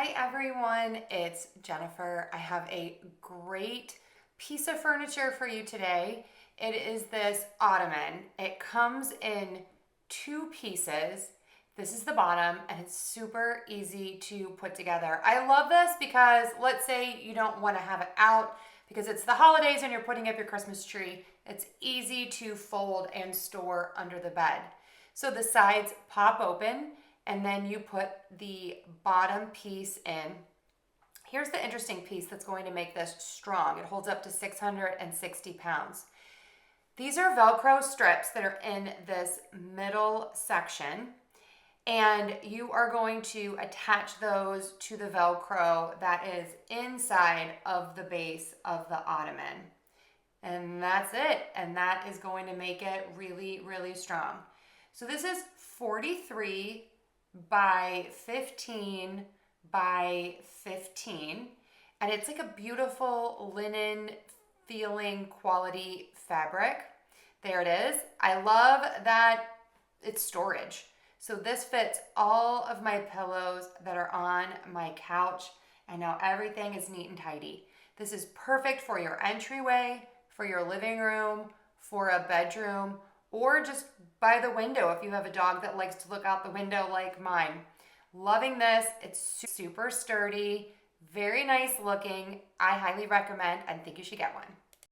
Hi everyone, it's Jennifer. I have a great piece of furniture for you today. It is this Ottoman. It comes in two pieces. This is the bottom and it's super easy to put together. I love this because let's say you don't want to have it out because it's the holidays and you're putting up your Christmas tree. It's easy to fold and store under the bed. So the sides pop open and then you put the bottom piece in. Here's the interesting piece that's going to make this strong. It holds up to 660 pounds. These are Velcro strips that are in this middle section, and you are going to attach those to the Velcro that is inside of the base of the Ottoman. And that's it. And that is going to make it really, really strong. So this is 43 by 15 by 15, and it's like a beautiful linen feeling quality fabric. There it is. I love that it's storage. So this fits all of my pillows that are on my couch, and now everything is neat and tidy. This is perfect for your entryway, for your living room, for a bedroom, or just by the window if you have a dog that likes to look out the window like mine. Loving this. It's super sturdy, very nice looking. I highly recommend and think you should get one.